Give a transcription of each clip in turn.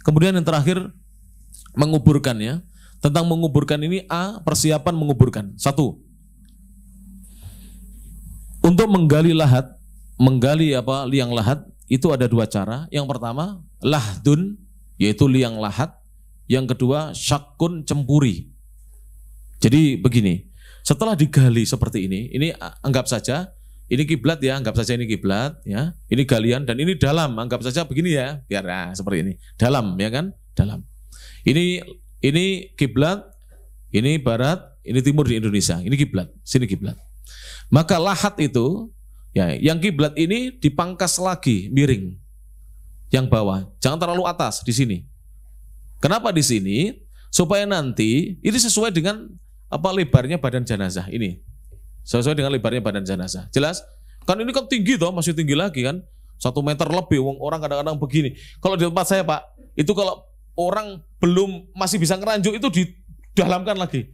Kemudian yang terakhir menguburkan ya. Tentang menguburkan ini persiapan menguburkan. Satu, untuk menggali lahat, menggali liang lahat itu ada dua cara. Yang pertama lahdun, yaitu liang lahat. Yang kedua syakun, cempuri. Jadi begini, setelah digali seperti ini anggap saja ini kiblat ya, anggap saja ini kiblat ya. Ini galian dan ini dalam, anggap saja begini ya, biar seperti ini. Dalam ya kan? Dalam. Ini kiblat, ini barat, ini timur di Indonesia. Ini kiblat, sini kiblat. Maka lahat itu ya, yang kiblat ini dipangkas lagi miring. Yang bawah, jangan terlalu atas di sini. Kenapa di sini? Supaya nanti ini sesuai dengan lebarnya badan jenazah ini. Sesuai dengan lebarnya badan jenazah. Jelas? Kan ini kan tinggi toh, masih tinggi lagi kan? 1 meter lebih, orang kadang-kadang begini. Kalau di tempat saya Pak, itu kalau orang masih bisa ngeranjuk itu didalamkan lagi.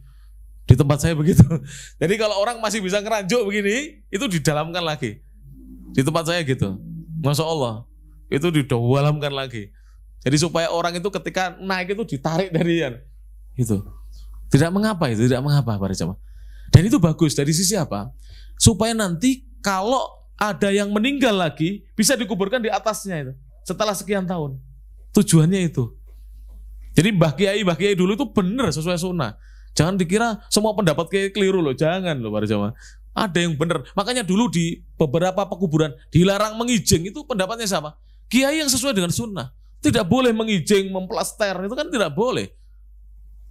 Di tempat saya begitu. Jadi kalau orang masih bisa ngeranjuk begini, itu didalamkan lagi. Di tempat saya gitu. Masya Allah, itu didalamkan lagi. Jadi supaya orang itu ketika naik itu ditarik dari itu. Tidak mengapa para jamaah. Dan itu bagus dari sisi apa? Supaya nanti kalau ada yang meninggal lagi bisa dikuburkan di atasnya itu setelah sekian tahun. Tujuannya itu. Jadi Mbah Kiai dulu itu benar sesuai sunnah. Jangan dikira semua pendapat Kiai keliru loh, jangan loh para jamaah. Ada yang benar. Makanya dulu di beberapa pekuburan dilarang mengijing, itu pendapatnya siapa? Kiai yang sesuai dengan sunnah. Tidak boleh mengijing, memplaster, itu kan tidak boleh.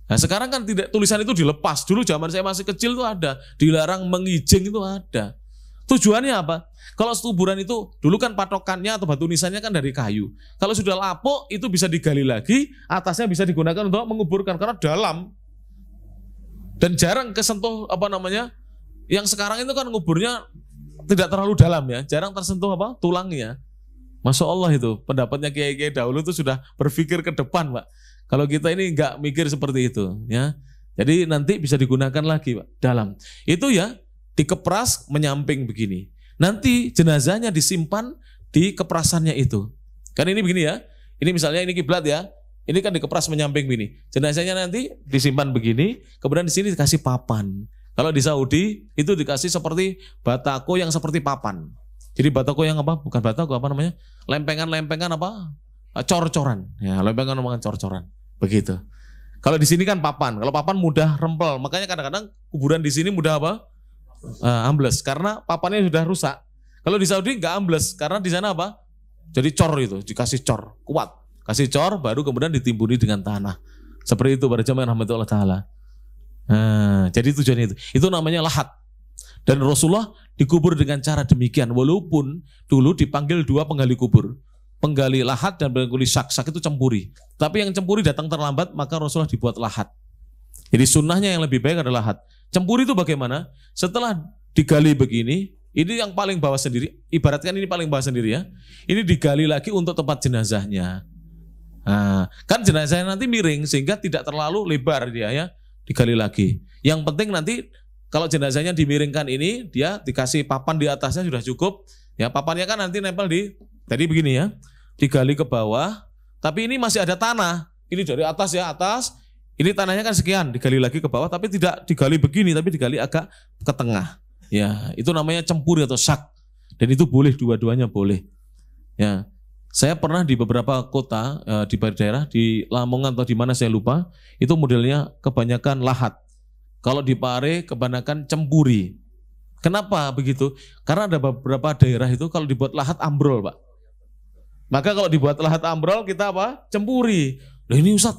Nah sekarang kan tidak, tulisan itu dilepas. Dulu zaman saya masih kecil itu ada, dilarang mengijing itu ada. Tujuannya apa? Kalau kuburan itu dulu kan patokannya atau batu nisannya kan dari kayu. Kalau sudah lapuk itu bisa digali lagi, atasnya bisa digunakan untuk menguburkan karena dalam. Dan jarang kesentuh yang sekarang itu kan nguburnya tidak terlalu dalam ya, jarang tersentuh tulangnya. Masya Allah itu pendapatnya kiai-kiai dahulu itu sudah berpikir ke depan Pak. Kalau kita ini nggak mikir seperti itu ya. Jadi nanti bisa digunakan lagi Pak, dalam. Itu ya dikepras menyamping begini. Nanti jenazahnya disimpan di keprasannya itu. Kan ini begini ya. Ini misalnya ini kiblat ya. Ini kan dikepras menyamping begini. Jenazahnya nanti disimpan begini, kemudian di sini dikasih papan. Kalau di Saudi itu dikasih seperti batako yang seperti papan. Jadi batako yang bukan batako lempengan-lempengan cor-coran. Ya, lempengan cor-coran. Begitu. Kalau di sini kan papan. Kalau papan mudah rempel. Makanya kadang-kadang kuburan di sini mudah ambles karena papannya sudah rusak. Kalau di Saudi nggak ambles karena di sana jadi cor itu, dikasih cor kuat. Kasih cor baru kemudian ditimbuni dengan tanah. Seperti itu para jamaah rahmatullah taala. Nah, jadi tujuannya itu. Itu namanya lahat. Dan Rasulullah dikubur dengan cara demikian. Walaupun dulu dipanggil 2 penggali kubur. Penggali lahat dan penggali syak. Syak itu cempuri. Tapi yang cempuri datang terlambat, maka Rasulullah dibuat lahat. Jadi sunnahnya yang lebih baik adalah lahat. Cempuri itu bagaimana? Setelah digali begini, ini yang paling bawah sendiri. Ibaratkan ini paling bawah sendiri ya. Ini digali lagi untuk tempat jenazahnya. Nah, kan jenazahnya nanti miring sehingga tidak terlalu lebar dia ya. Digali lagi. Yang penting nanti kalau jenazahnya dimiringkan ini, dia dikasih papan di atasnya sudah cukup. Ya, papannya kan nanti nempel tadi begini ya. Digali ke bawah, tapi ini masih ada tanah. Ini dari atas ya, atas. Ini tanahnya kan sekian, digali lagi ke bawah, tapi tidak digali begini, tapi digali agak ke tengah. Ya, itu namanya cempuri atau syak. Dan itu boleh, dua-duanya boleh. Ya. Saya pernah di beberapa kota, di daerah, di Lamongan atau di mana saya lupa, itu modelnya kebanyakan lahat. Kalau di Pare kebanyakan cempuri. Kenapa begitu? Karena ada beberapa daerah itu kalau dibuat lahat ambrol Pak. Maka kalau dibuat lahat ambrol kita cempuri. Nah ini Ustaz,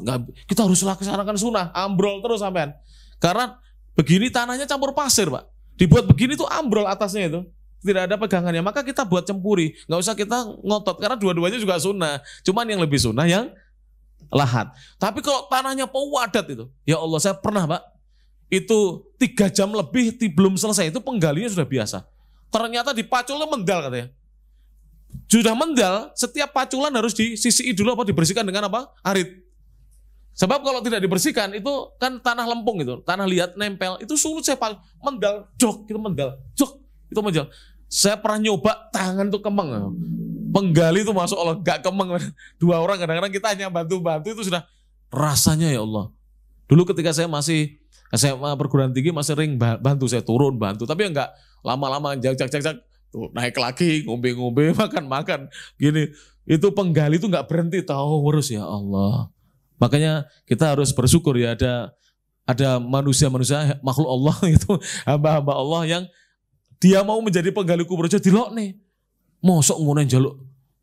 kita harus laksanakan sunnah, ambrol terus sampean. Karena begini tanahnya campur pasir Pak. Dibuat begini tuh ambrol atasnya itu. Tidak ada pegangannya, maka kita buat cempuri. Nggak usah kita ngotot, karena dua-duanya juga sunnah. Cuman yang lebih sunnah yang lahat. Tapi kalau tanahnya padat itu, ya Allah saya pernah Pak, itu 3 jam lebih belum selesai, itu penggalinya sudah biasa. Ternyata di paculnya mendal katanya. Sudah mendal, setiap paculan harus disisii dulu dibersihkan dengan arit. Sebab kalau tidak dibersihkan, itu kan tanah lempung itu, tanah liat nempel, itu sulit saya mendal, jok, itu mendal, jok, itu mendal. Saya pernah nyoba tangan tuh kemeng. Penggali itu masuk Allah gak kemeng. Dua orang kadang-kadang kita hanya bantu-bantu itu sudah rasanya ya Allah. Dulu ketika saya masih SMA perguruan tinggi masih sering bantu, saya turun bantu. Tapi enggak lama-lama jak tuh naik lagi, ngombe-ngombe, makan-makan. Gini, itu penggali itu enggak berhenti tahu terus ya Allah. Makanya kita harus bersyukur ya ada manusia-manusia makhluk Allah itu hamba-hamba Allah yang dia mau menjadi penggali kubur aja dilok nih. Mosok ngono njaluk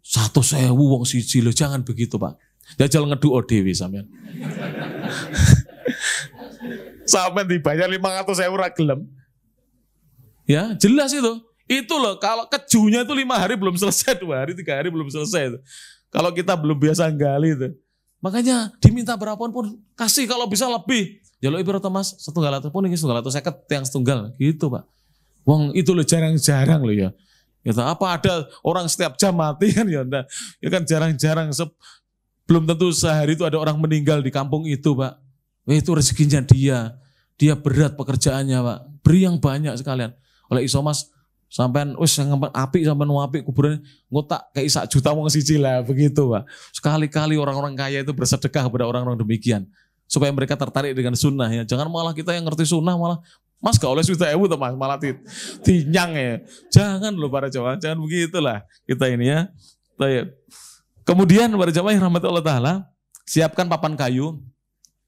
100.000 wong siji lho, jangan begitu Pak. Jajal ngeduk dhewe sampean. Sampai dibayar 500.000 ora gelem. Ya, jelas itu. Itu loh, kalau kejunya itu 5 hari belum selesai, 2 hari, 3 hari belum selesai itu. Kalau kita belum biasa gali itu. Makanya diminta berapapun pun kasih, kalau bisa lebih. Jaluk piro to Mas? 100 pun ini 150 yang setunggal gitu Pak. Wong itu loh jarang-jarang loh ya. Gitu. Apa ada orang setiap jam mati kan ya? Nah, ya kan jarang-jarang. Belum tentu sehari itu ada orang meninggal di kampung itu Pak. Itu rezekinya dia. Dia berat pekerjaannya Pak. Beri yang banyak sekalian. Oleh iso Mas, sampean wis apik sampean apik kuburan ngotak kayak 1 juta wong siji lah begitu Pak. Sekali-kali orang-orang kaya itu bersedekah kepada orang-orang demikian. Supaya mereka tertarik dengan sunnah ya. Jangan malah kita yang ngerti sunnah malah Mas gak oleh 1.000 tuh Mas, malah dinyang ya. Jangan loh para jamaah, jangan begitulah kita ini ya. Kemudian para jamaah yang rahmat Allah Ta'ala, siapkan papan kayu.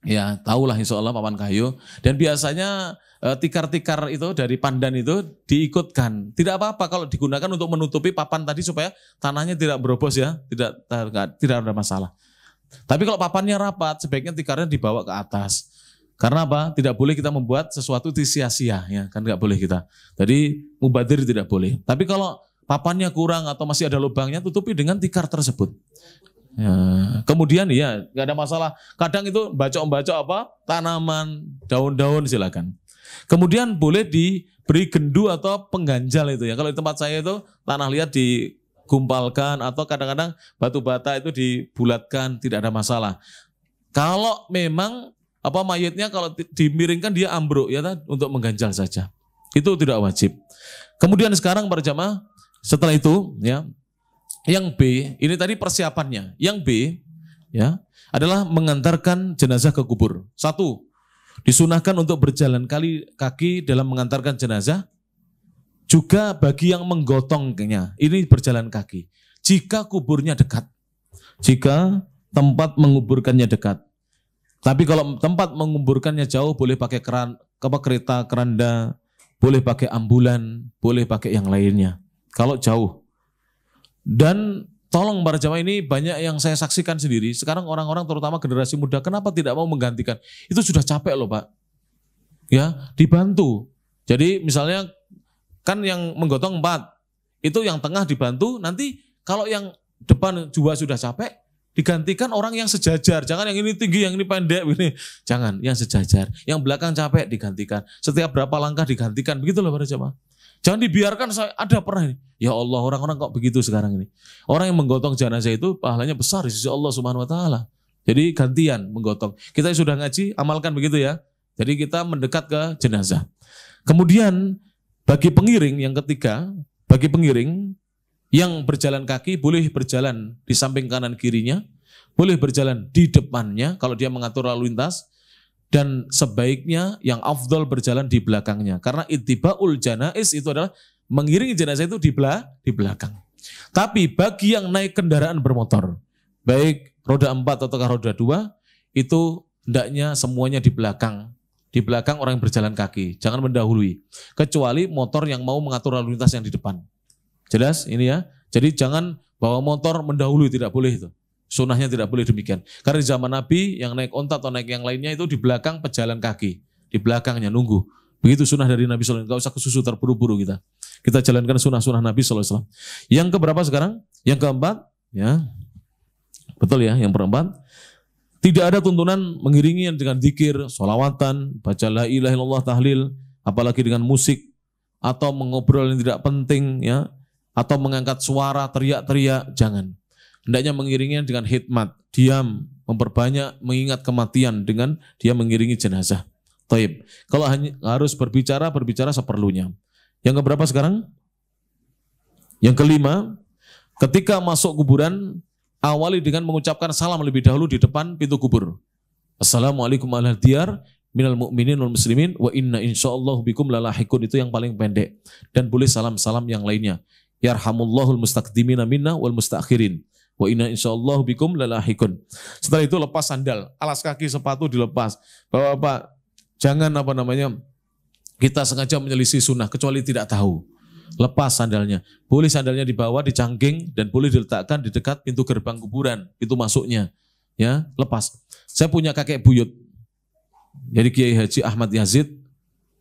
Ya tahulah insya Allah papan kayu. Dan biasanya tikar-tikar itu dari pandan itu diikutkan. Tidak apa-apa kalau digunakan untuk menutupi papan tadi supaya tanahnya tidak berobos ya. Tidak ada masalah. Tapi kalau papannya rapat, sebaiknya tikarnya dibawa ke atas. Karena apa? Tidak boleh kita membuat sesuatu itu sia-sia, ya kan nggak boleh kita. Jadi mubadir tidak boleh. Tapi kalau papannya kurang atau masih ada lubangnya, tutupi dengan tikar tersebut. Ya. Kemudian ya nggak ada masalah. Kadang itu bacok-bacok apa? Tanaman, daun-daun silakan. Kemudian boleh diberi gendu atau pengganjal itu ya. Kalau di tempat saya itu tanah liat digumpalkan atau kadang-kadang batu bata itu dibulatkan, tidak ada masalah. Kalau memang mayatnya kalau dimiringkan dia ambruk ya untuk mengganjal saja. Itu tidak wajib. Kemudian sekarang para jamaah setelah itu ya yang B ini tadi persiapannya. Yang B ya adalah mengantarkan jenazah ke kubur. 1. Disunahkan untuk berjalan kaki dalam mengantarkan jenazah. Juga bagi yang menggotongnya ini berjalan kaki. Jika kuburnya dekat. Jika tempat menguburkannya dekat. Tapi kalau tempat menguburkannya jauh boleh pakai kereta keranda, boleh pakai ambulan, boleh pakai yang lainnya. Kalau jauh. Dan tolong para jamaah ini banyak yang saya saksikan sendiri. Sekarang orang-orang terutama generasi muda kenapa tidak mau menggantikan? Itu sudah capek loh Pak. Ya, dibantu. Jadi misalnya kan yang menggotong 4, itu yang tengah dibantu, nanti kalau yang depan juga sudah capek, digantikan orang yang sejajar. Jangan yang ini tinggi, yang ini pendek. Ini. Jangan, yang sejajar. Yang belakang capek digantikan. Setiap berapa langkah digantikan. Begitu loh para jamaah. Jangan dibiarkan, ada pernah ini. Ya Allah, orang-orang kok begitu sekarang ini. Orang yang menggotong jenazah itu pahalanya besar di sisi Allah Subhanahu wa Ta'ala. Jadi gantian menggotong. Kita sudah ngaji, amalkan begitu ya. Jadi kita mendekat ke jenazah. Kemudian bagi pengiring yang ketiga, bagi pengiring yang berjalan kaki boleh berjalan di samping kanan kirinya, boleh berjalan di depannya kalau dia mengatur lalu lintas, dan sebaiknya yang afdal berjalan di belakangnya. Karena ittibaul janaiz itu adalah mengiringi jenazah itu di belakang. Tapi bagi yang naik kendaraan bermotor, baik roda 4 atau roda 2, itu hendaknya semuanya di belakang. Di belakang orang yang berjalan kaki, jangan mendahului. Kecuali motor yang mau mengatur lalu lintas yang di depan. Jelas ini ya. Jadi jangan bawa motor mendahului, tidak boleh itu. Sunnahnya tidak boleh demikian. Karena di zaman Nabi yang naik onta atau naik yang lainnya itu di belakang pejalan kaki. Di belakangnya nunggu. Begitu sunnah dari Nabi SAW. Gak usah kesusu terburu-buru kita. Kita jalankan sunnah-sunnah Nabi SAW. Yang keberapa sekarang? Yang keempat. Ya. Betul ya, yang keempat. Tidak ada tuntunan mengiringi dengan zikir, sholawatan, baca la ilaha illallah, tahlil, apalagi dengan musik, atau mengobrol yang tidak penting ya. Atau mengangkat suara, teriak-teriak, jangan. Hendaknya mengiringinya dengan hikmat, diam, memperbanyak, mengingat kematian dengan dia mengiringi jenazah. Taib. Kalau hanya harus berbicara seperlunya. Yang keberapa sekarang? Yang kelima, ketika masuk kuburan, awali dengan mengucapkan salam lebih dahulu di depan pintu kubur. Assalamualaikum warahmatullahi wabarakatuh minal mu'minin wal muslimin wa inna insyaallahu bikum lalahiqun, itu yang paling pendek. Dan boleh salam-salam yang lainnya. Yarhamullahul mustaqdimina minna wal mustakhirin wa inna insyaallahu bikum lalahiqun. Setelah itu lepas sandal, alas kaki, sepatu dilepas. Bapak-bapak, jangan kita sengaja menyelisih sunnah kecuali tidak tahu. Lepas sandalnya. Boleh sandalnya dibawa, dicangking, dan boleh diletakkan di dekat pintu gerbang kuburan, pintu masuknya. Ya, lepas. Saya punya kakek buyut. Jadi Kiai Haji Ahmad Yazid,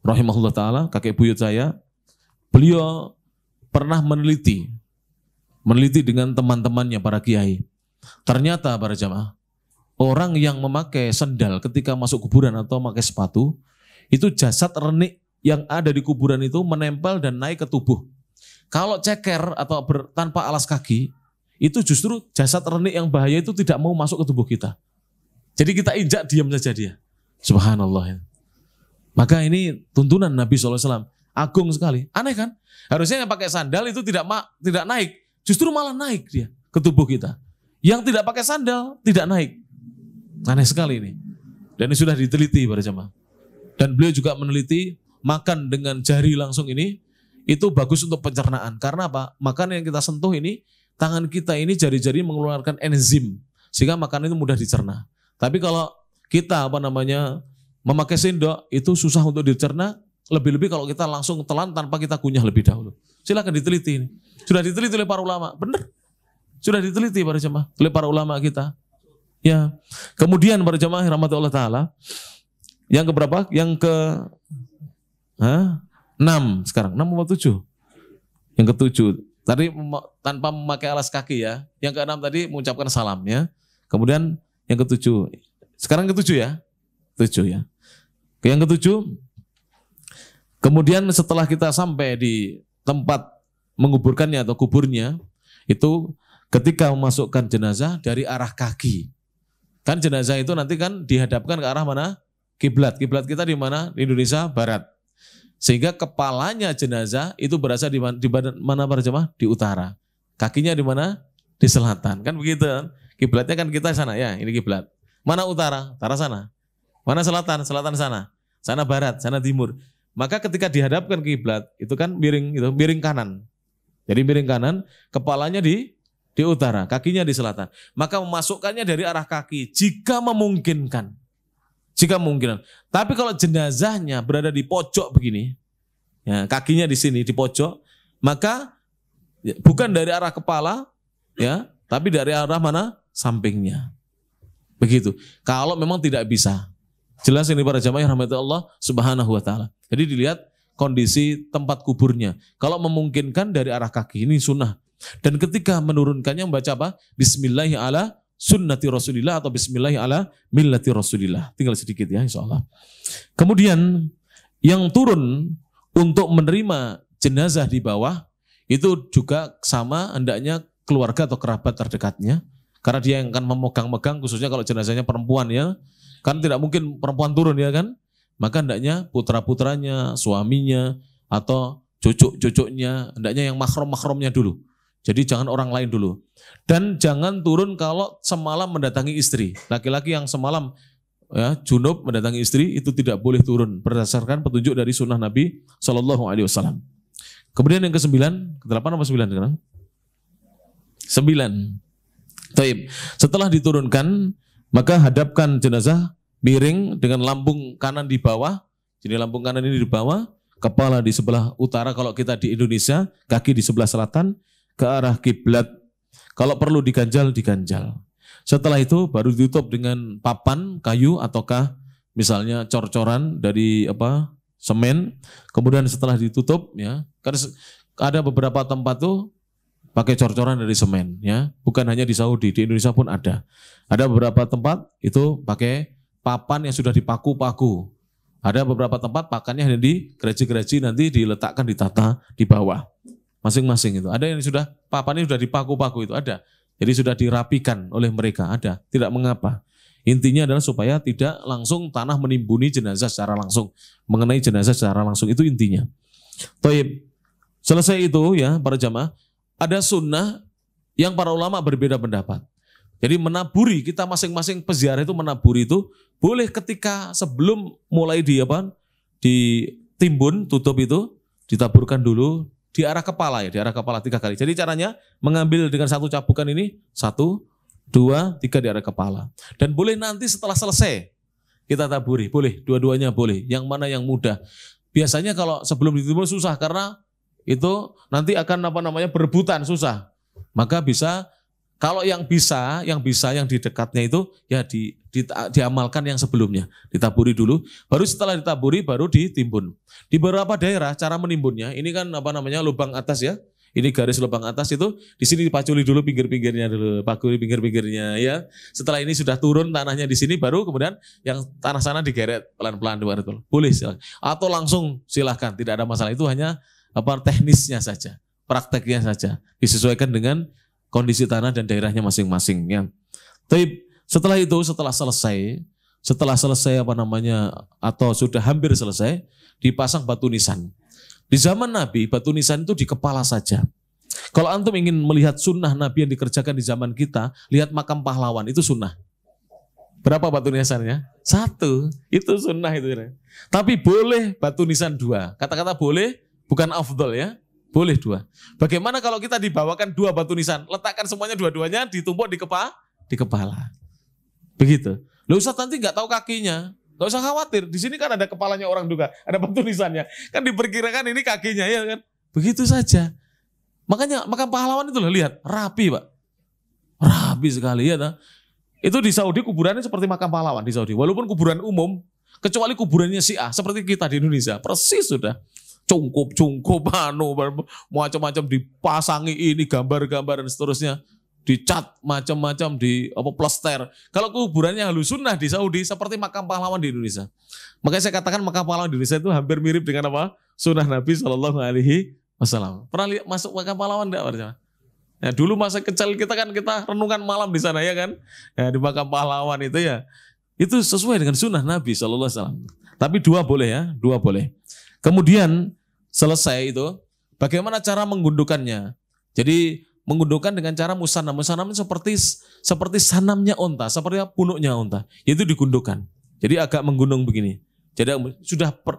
rahimahullah ta'ala, kakek buyut saya. Beliau pernah meneliti dengan teman-temannya para kiai. Ternyata para jamaah, orang yang memakai sendal ketika masuk kuburan atau memakai sepatu, itu jasad renik yang ada di kuburan itu menempel dan naik ke tubuh. Kalau ceker atau tanpa alas kaki, itu justru jasad renik yang bahaya itu tidak mau masuk ke tubuh kita. Jadi kita injak, diam saja dia. Subhanallah. Maka ini tuntunan Nabi SAW. Agung sekali. Aneh kan? Harusnya yang pakai sandal itu tidak naik. Justru malah naik dia ke tubuh kita. Yang tidak pakai sandal tidak naik. Aneh sekali ini. Dan ini sudah diteliti para jemaah. Dan beliau juga meneliti makan dengan jari langsung ini itu bagus untuk pencernaan. Karena apa? Makanan yang kita sentuh ini, tangan kita ini jari-jari mengeluarkan enzim sehingga makanan itu mudah dicerna. Tapi kalau kita memakai sendok itu susah untuk dicerna, lebih-lebih kalau kita langsung telan tanpa kita kunyah lebih dahulu. Silakan diteliti ini. Sudah diteliti oleh para ulama, benar. Sudah diteliti para jemaah oleh para ulama kita. Ya. Kemudian para jemaah rahmatullah taala, yang keberapa? Yang ke 6 sekarang, 6 atau 7? Yang ke-7. Tadi tanpa memakai alas kaki ya. Yang ke-6 tadi mengucapkan salam ya. Kemudian yang ke-7. Sekarang ke-7 ya. 7 ya. Yang ke-7. Kemudian setelah kita sampai di tempat menguburkannya atau kuburnya, itu ketika memasukkan jenazah dari arah kaki. Kan jenazah itu nanti kan dihadapkan ke arah mana? Kiblat. Kiblat kita di mana? Di Indonesia Barat. Sehingga kepalanya jenazah itu berada di mana para jemaah? Di utara. Kakinya di mana? Di selatan. Kan begitu kan? Kiblatnya kan kita sana ya, ini kiblat. Mana utara? Utara sana. Mana selatan? Selatan sana. Sana barat, sana timur. Maka ketika dihadapkan ke kiblat, itu kan miring kanan. Jadi miring kanan, kepalanya di utara, kakinya di selatan. Maka memasukkannya dari arah kaki jika memungkinkan. Jika memungkinkan. Tapi kalau jenazahnya berada di pojok begini, ya, kakinya di sini di pojok, maka bukan dari arah kepala, ya, tapi dari arah mana? Sampingnya. Begitu. Kalau memang tidak bisa. Jelas ini para jamaah rahmatullah Allah subhanahu wa ta'ala. Jadi dilihat kondisi tempat kuburnya. Kalau memungkinkan dari arah kaki, ini sunnah. Dan ketika menurunkannya membaca apa? Bismillahi ala sunnati Rasulillah atau Bismillahi ala millati Rasulillah. Tinggal sedikit ya insyaAllah. Kemudian yang turun untuk menerima jenazah di bawah, itu juga sama hendaknya keluarga atau kerabat terdekatnya. Karena dia yang akan memegang-megang, khususnya kalau jenazahnya perempuan ya. Kan tidak mungkin perempuan turun ya kan. Maka hendaknya putra-putranya, suaminya, atau cucu-cucunya, hendaknya yang mahram-mahramnya dulu. Jadi jangan orang lain dulu. Dan jangan turun kalau semalam mendatangi istri. Laki-laki yang semalam ya, junub mendatangi istri itu tidak boleh turun berdasarkan petunjuk dari sunnah Nabi SAW. Kemudian yang ke-9, ke-8 apa 9 sekarang? 9. Taib. Setelah diturunkan, maka hadapkan jenazah miring dengan lambung kanan di bawah. Jadi lambung kanan ini di bawah, kepala di sebelah utara kalau kita di Indonesia, kaki di sebelah selatan ke arah kiblat. Kalau perlu diganjal, diganjal. Setelah itu baru ditutup dengan papan kayu ataukah misalnya cor-coran dari semen. Kemudian setelah ditutup ya, kan ada beberapa tempat tuh pakai cor-coran dari semen ya. Bukan hanya di Saudi, di Indonesia pun ada. Ada beberapa tempat itu pakai papan yang sudah dipaku-paku. Ada beberapa tempat pakannya hanya di gereji-gereji nanti diletakkan ditata di bawah. Masing-masing itu. Ada yang sudah papannya sudah dipaku-paku itu ada. Jadi sudah dirapikan oleh mereka, ada. Tidak mengapa. Intinya adalah supaya tidak langsung tanah menimbuni jenazah secara langsung, mengenai jenazah secara langsung, itu intinya. Taib. Selesai itu ya para jamaah, ada sunnah yang para ulama berbeda pendapat. Jadi menaburi, kita masing-masing peziarah itu menaburi itu boleh ketika sebelum mulai ditimbun, tutup itu, ditaburkan dulu di arah kepala ya, di arah kepala 3 kali. Jadi caranya mengambil dengan satu cabukan ini, 1, 2, 3 di arah kepala. Dan boleh nanti setelah selesai kita taburi, boleh, dua-duanya boleh. Yang mana yang mudah. Biasanya kalau sebelum ditimbun susah karena itu nanti akan berebutan, susah. Maka bisa, kalau yang di dekatnya itu ya diamalkan yang sebelumnya. Ditaburi dulu, baru setelah ditaburi baru ditimbun. Di beberapa daerah cara menimbunnya, ini kan lubang atas ya. Ini garis lubang atas itu di sini dipaculi dulu pinggir-pinggirnya dulu, pakuli pinggir-pinggirnya ya. Setelah ini sudah turun tanahnya di sini baru kemudian yang tanah sana digeret pelan-pelan itu. Boleh silakan. Atau langsung silahkan, tidak ada masalah. Itu hanya teknisnya saja, prakteknya saja. Disesuaikan dengan kondisi tanah dan daerahnya masing-masing ya. Tapi setelah itu, setelah selesai atau sudah hampir selesai, dipasang batu nisan. Di zaman Nabi, batu nisan itu di kepala saja. Kalau antum ingin melihat sunnah Nabi yang dikerjakan di zaman kita, lihat makam pahlawan, itu sunnah. Berapa batu nisannya? 1, itu sunnah itu. Tapi boleh batu nisan 2. Kata-kata boleh, bukan afdol ya. Boleh 2. Bagaimana kalau kita dibawakan 2 batu nisan? Letakkan semuanya dua-duanya ditumpuk di kepala. Begitu. Loh Ustaz nanti nggak tahu kakinya. Nggak usah khawatir. Di sini kan ada kepalanya orang juga. Ada batu nisannya. Kan diperkirakan ini kakinya ya kan. Begitu saja. Makanya makam pahlawan itu loh, lihat. Rapi Pak. Rapi sekali ya. Nah. Itu di Saudi kuburannya seperti makam pahlawan di Saudi. Walaupun kuburan umum. Kecuali kuburannya Syiah. Seperti kita di Indonesia. Persis sudah. Cungkup, macam-macam dipasangi ini gambar-gambar dan seterusnya, dicat macam-macam di plester. Kalau kuburannya Ahlus Sunnah di Saudi seperti makam pahlawan di Indonesia. Makanya saya katakan makam pahlawan di Indonesia itu hampir mirip dengan Sunnah Nabi Shallallahu Alaihi Wasallam. Pernah lihat masuk makam pahlawan enggak? Ya, dulu masa kecil kita renungan malam di sana ya kan, ya, di makam pahlawan itu ya, itu sesuai dengan Sunnah Nabi Shallallahu Alaihi Wasallam. Tapi 2 boleh ya, 2 boleh. Kemudian selesai itu, bagaimana cara menggundukannya? Jadi menggundukan dengan cara musanam. Musanam seperti sanamnya onta, seperti punuknya onta. Yaitu digundukkan. Jadi agak menggundung begini. Jadi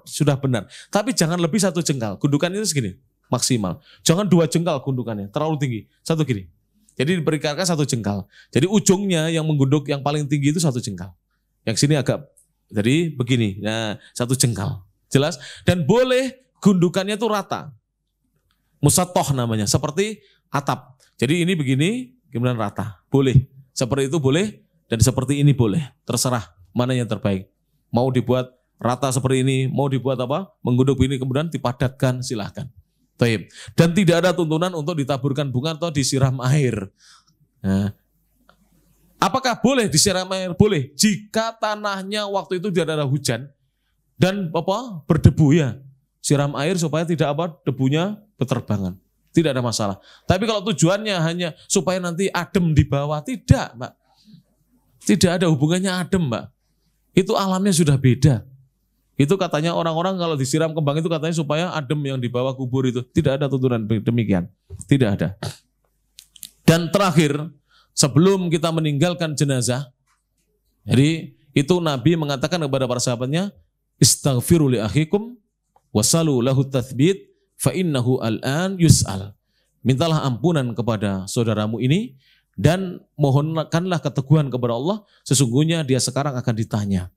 sudah benar. Tapi jangan lebih 1 jengkal. Gundukan itu segini maksimal. Jangan 2 jengkal gundukannya, terlalu tinggi. 1 gini. Jadi diperkirakan 1 jengkal. Jadi ujungnya yang menggunduk yang paling tinggi itu 1 jengkal. Yang sini agak, jadi begini. Nah, 1 jengkal. Jelas? Dan boleh gundukannya itu rata. Musatoh namanya, seperti atap. Jadi ini begini, kemudian rata. Boleh. Seperti itu boleh, dan seperti ini boleh. Terserah mana yang terbaik. Mau dibuat rata seperti ini, mau dibuat menggunduk ini, kemudian dipadatkan, silahkan. Taib. Dan tidak ada tuntunan untuk ditaburkan bunga atau disiram air. Nah, apakah boleh disiram air? Boleh. Jika tanahnya waktu itu tidak ada hujan, dan berdebu ya, siram air supaya tidak debunya berterbangan, tidak ada masalah. Tapi kalau tujuannya hanya supaya nanti adem di bawah, tidak Mbak, tidak ada hubungannya adem Mbak. Itu alamnya sudah beda. Itu katanya orang-orang kalau disiram kembang itu katanya supaya adem yang di bawah kubur itu. Tidak ada tuntunan demikian, tidak ada. Dan terakhir, sebelum kita meninggalkan jenazah, jadi itu Nabi mengatakan kepada para sahabatnya, istaghfiru li akhikum wasalu lahu tathbit fa innahu al'an yus'al. Mintalah ampunan kepada saudaramu ini dan mohonkanlah keteguhan kepada Allah, sesungguhnya dia sekarang akan ditanya.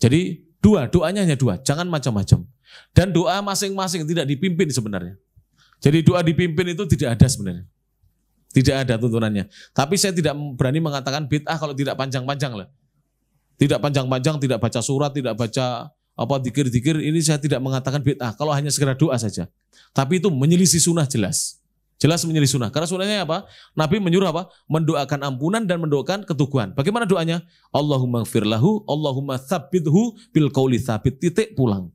Jadi doanya hanya 2, jangan macam-macam. Dan doa masing-masing tidak dipimpin sebenarnya. Jadi doa dipimpin itu tidak ada sebenarnya. Tidak ada tuntunannya. Tapi saya tidak berani mengatakan bid'ah kalau tidak panjang-panjang lah. Tidak panjang-panjang, tidak baca surat, tidak baca dikir-dikir, ini saya tidak mengatakan bid'ah. Kalau hanya sekedar doa saja. Tapi itu menyelisih sunnah jelas. Jelas menyelisih sunnah. Karena sunnahnya apa? Nabi menyuruh mendoakan ampunan dan mendoakan keteguhan. Bagaimana doanya? Allahumma gfir lahu, Allahumma tsabbithu bil qauli tsabit, titik pulang.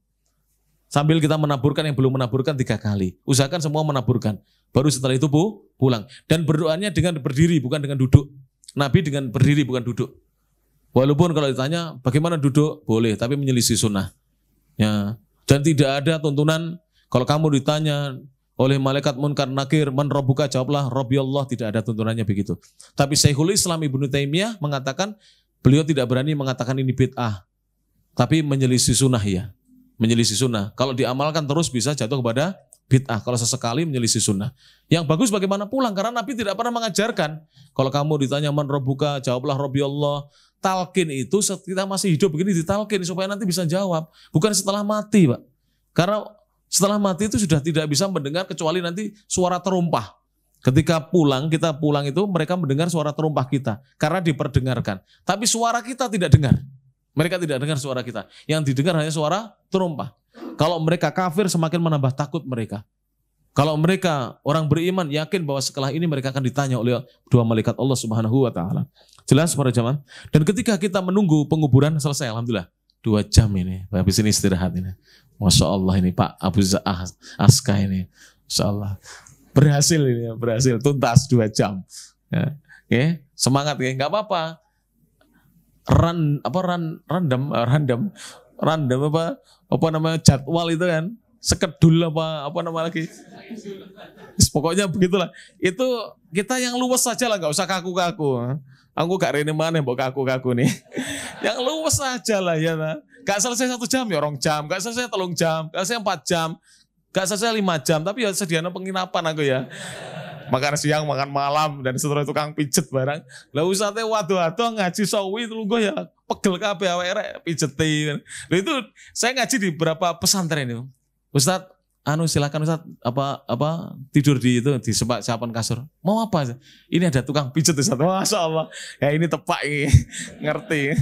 Sambil kita menaburkan yang belum menaburkan 3 kali. Usahakan semua menaburkan. Baru setelah itu pulang. Dan berdoanya dengan berdiri, bukan dengan duduk. Nabi dengan berdiri, bukan duduk. Walaupun kalau ditanya bagaimana duduk, boleh, tapi menyelisih sunnah. Ya. Dan tidak ada tuntunan kalau kamu ditanya oleh malaikat munkar nakir, man rabbuka, jawablah Rabbi Allah, tidak ada tuntunannya begitu. Tapi Syekhul Islam Ibnu Taimiyah mengatakan beliau tidak berani mengatakan ini bid'ah, tapi menyelisih sunnah ya, menyelisih sunnah. Kalau diamalkan terus bisa jatuh kepada bid'ah, kalau sesekali menyelisih sunnah. Yang bagus bagaimana pulang, karena Nabi tidak pernah mengajarkan. Kalau kamu ditanya man rabbuka, jawablah Rabbi Allah. Talqin itu kita masih hidup begini ditalqin supaya nanti bisa jawab, bukan setelah mati, Pak. Karena setelah mati itu sudah tidak bisa mendengar kecuali nanti suara terumpah. Ketika kita pulang itu mereka mendengar suara terumpah kita karena diperdengarkan. Tapi suara kita tidak dengar. Mereka tidak dengar suara kita. Yang didengar hanya suara terumpah. Kalau mereka kafir semakin menambah takut mereka. Kalau mereka orang beriman yakin bahwa setelah ini mereka akan ditanya oleh dua malaikat Allah Subhanahu wa taala. Jelas para jamaah? Dan ketika kita menunggu penguburan selesai, alhamdulillah 2 jam ini. Habis ini istirahat ini. Masya Allah ini Pak Abu Aska ini. Masya Allah. Berhasil ini, berhasil tuntas 2 jam. Ya. Oke, semangat ya, nggak apa-apa. Random apa namanya jadwal itu kan. Sekedul apa nama lagi. Pokoknya begitulah. Itu kita yang luwes saja lah, nggak usah kaku-kaku. Aku gak rene mana mbok kaku-kaku nih. Yang luwes saja lah ya. Gak selesai 1 jam ya 2 jam, gak selesai 3 jam, gak selesai 4 jam, gak selesai 5 jam, tapi ya sediana penginapan aku ya. Makan siang, makan malam, dan setelah tukang pijet barang. Lah usate waduh-waduh ngaji sawi lungguh ya pegel kabeh awake rek pijeti. Lah itu saya ngaji di beberapa pesantren itu. Ustaz, silakan Ustaz apa tidur di sepapan kasur. Mau apa? Ini ada tukang pijet Ustaz. Masya Allah. Ya ini tepak ini. Ngerti.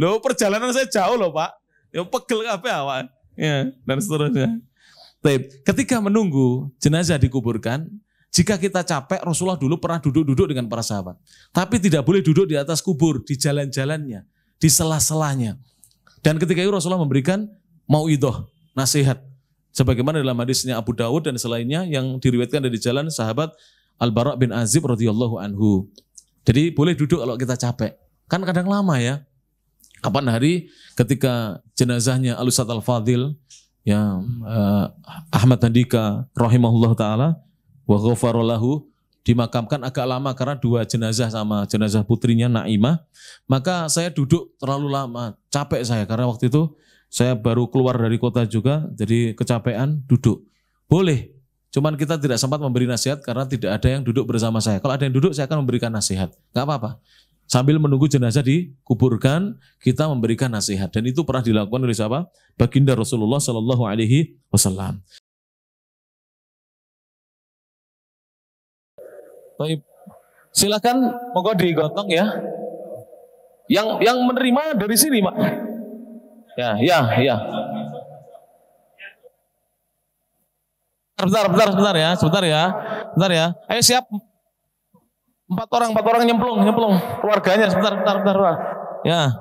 Loh perjalanan saya jauh loh Pak. Ya pegel kabeh awak. Ya, dan seterusnya. Baik, ketika menunggu jenazah dikuburkan, jika kita capek, Rasulullah dulu pernah duduk-duduk dengan para sahabat. Tapi tidak boleh duduk di atas kubur, di jalan-jalannya, di sela-selanya. Dan ketika itu Rasulullah memberikan mauidhah, nasihat. Sebagaimana dalam hadisnya Abu Dawud dan selainnya yang diriwayatkan dari jalan sahabat Al-Bara' bin Azib radhiyallahu anhu. Jadi boleh duduk kalau kita capek. Kan kadang lama ya. Kapan hari ketika jenazahnya Al-Ustadz Al-Fadil ya Ahmad Handika rahimahullah ta'ala wa ghafarallahu dimakamkan agak lama karena 2 jenazah sama jenazah putrinya Naimah. Maka saya duduk terlalu lama. Capek saya karena waktu itu saya baru keluar dari kota juga, jadi kecapean, duduk. Boleh, cuman kita tidak sempat memberi nasihat karena tidak ada yang duduk bersama saya. Kalau ada yang duduk, saya akan memberikan nasihat. Gak apa-apa. Sambil menunggu jenazah dikuburkan, kita memberikan nasihat. Dan itu pernah dilakukan oleh siapa? Baginda Rasulullah Sallallahu Alaihi Wasallam. Baik, silakan, monggo digotong ya. Yang menerima dari sini, Pak. Ya. Sebentar ya. Ayo siap. 4 orang nyemplung. Keluarganya sebentar. Ya.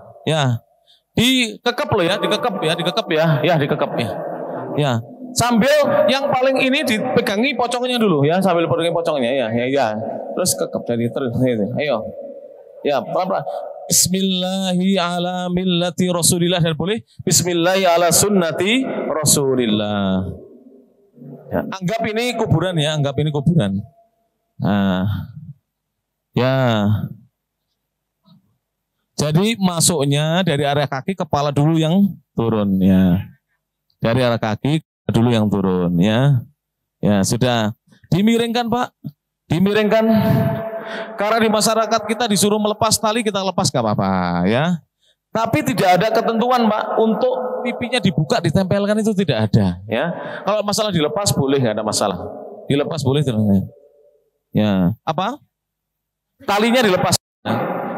Dikekep loh ya, dikekep ya. Ya. Sambil yang paling ini dipegangi pocongnya dulu ya, sambil pegangi pocongnya ya. Terus kekep dari terus itu. Ayo. Ya, pelan-pelan. Bismillahi ala millati Rasulillah, dan boleh Bismillahi ala sunnati Rasulillah. Ya, anggap ini kuburan ya, Nah, ya. Jadi masuknya dari area kaki, kepala dulu yang turun ya. Dari area kaki dulu yang turun ya. Ya sudah. Dimiringkan Pak, dimiringkan. Karena di masyarakat kita disuruh melepas tali, kita lepas gak apa-apa ya. Tapi tidak ada ketentuan Pak untuk pipinya dibuka, ditempelkan, itu tidak ada ya. Kalau masalah dilepas boleh, gak ada masalah. Dilepas boleh ya. Apa? Talinya dilepas.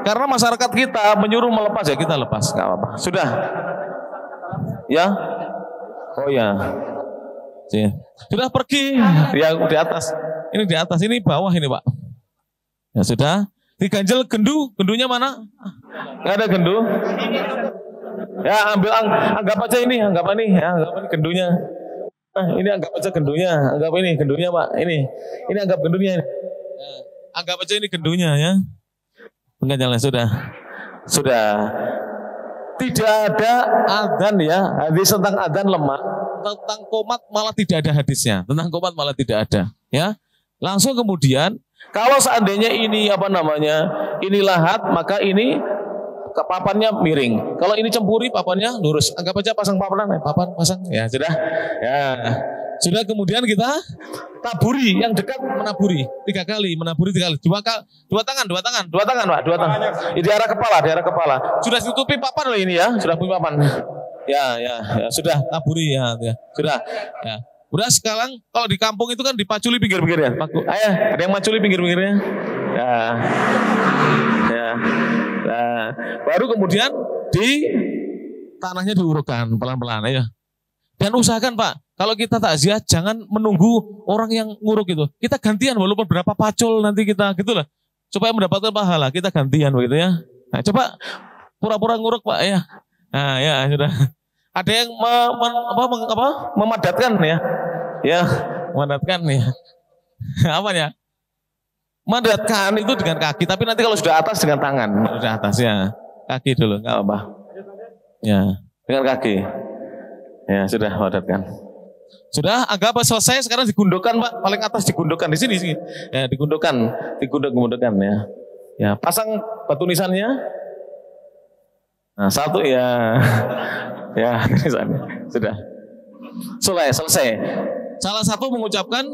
Karena masyarakat kita menyuruh melepas ya kita lepas, gak apa-apa. Sudah? Ya? Oh ya. Sudah pergi ya di atas. Ini di atas, ini bawah ini Pak. Ya sudah, diganjel gendunya mana? Nggak ada gendu. Ya ambil anggap aja ini, anggap ini gendunya. Nah, ini anggap aja gendunya, anggap ini gendunya Pak. Ini anggap gendunya. Anggap aja ini gendunya ya. Pengganjalnya sudah. Tidak ada adzan ya. Hadis tentang adzan lemah. tentang komat malah tidak ada hadisnya. Tentang komat malah tidak ada. Ya, langsung kemudian kalau seandainya ini ini lahat, maka ini papannya miring. Kalau ini cempuri, papannya lurus. Anggap aja pasang papan pasang. Ya sudah. Ya sudah, kemudian kita taburi yang dekat, menaburi 3 kali, menaburi 3 kali. Dua tangan, Pak, 2 tangan. Di arah kepala. Sudah ditutupi papan loh ini ya, sudah punya papan. Ya, sudah taburi ya. Sudah. Ya. Udah, sekarang kalau di kampung itu kan dipaculi pinggir-pinggirnya. Ayo, ada yang maculi pinggir-pinggirnya. Ya. Nah, baru kemudian tanahnya diurukkan pelan-pelan ya. Dan usahakan Pak, kalau kita takziah jangan menunggu orang yang nguruk itu. Kita gantian walaupun berapa pacul nanti kita gitulah. Supaya mendapatkan pahala, kita gantian begitu ya. Nah, coba pura-pura nguruk Pak ya. Nah, ya sudah. Ada yang memadatkan ya. Ya, memadatkan ya. Apanya? Memadatkan itu dengan kaki, tapi nanti kalau sudah atas dengan tangan. Sudah atas ya. Kaki dulu, enggak apa-apa. Ya, dengan kaki. Ya, sudah memadatkan. Sudah, agak apa selesai, sekarang digundukkan Pak. Paling atas digundukkan di sini sih. Ya, digundukkan ya. Ya, pasang batu nisannya. Nah, 1 ya. Ya, nisannya. Sudah. Selesai. Salah satu mengucapkan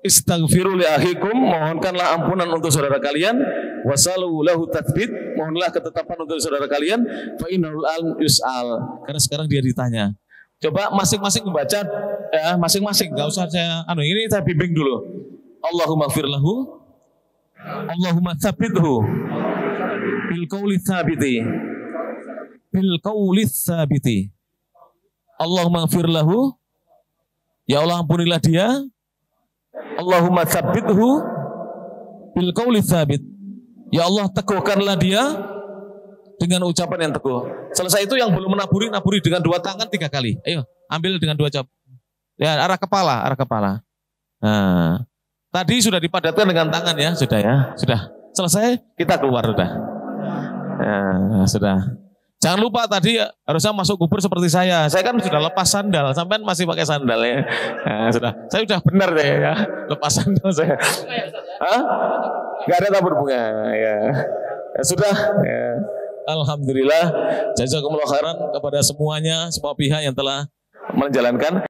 istaghfiru li akhikum, mohonkanlah ampunan untuk saudara kalian, wasalu lahu tatsbit, mohonlah ketetapan untuk saudara kalian, fa innal al yus'al, karena sekarang dia ditanya. Coba masing-masing membaca ya, masing-masing, enggak usah ini saya bimbing dulu. Allahumma ighfir lahu, Allahumma tsabbithu bil qawli tsabiti. Allahumma ighfir lahu, ya Allah ampunilah dia. Allahumma tsabbithu bil qawli tsabit. Ya Allah teguhkanlah dia dengan ucapan yang teguh. Selesai itu yang belum naburi dengan 2 tangan 3 kali. Ayo, ambil dengan 2 cap. Ya, arah kepala. Nah, tadi sudah dipadatkan dengan tangan ya, sudah ya. Sudah. Selesai, kita keluar sudah. Nah, sudah. Jangan lupa tadi harusnya masuk kubur seperti saya. Saya kan sudah lepas sandal, sampean masih pakai sandal ya. Nah, sudah. Saya sudah benar deh ya, lepas sandal saya. Hah? Gak ada tabur bunga ya. Ya sudah ya. Alhamdulillah, jazakumullah khairan kepada semuanya, semua pihak yang telah menjalankan.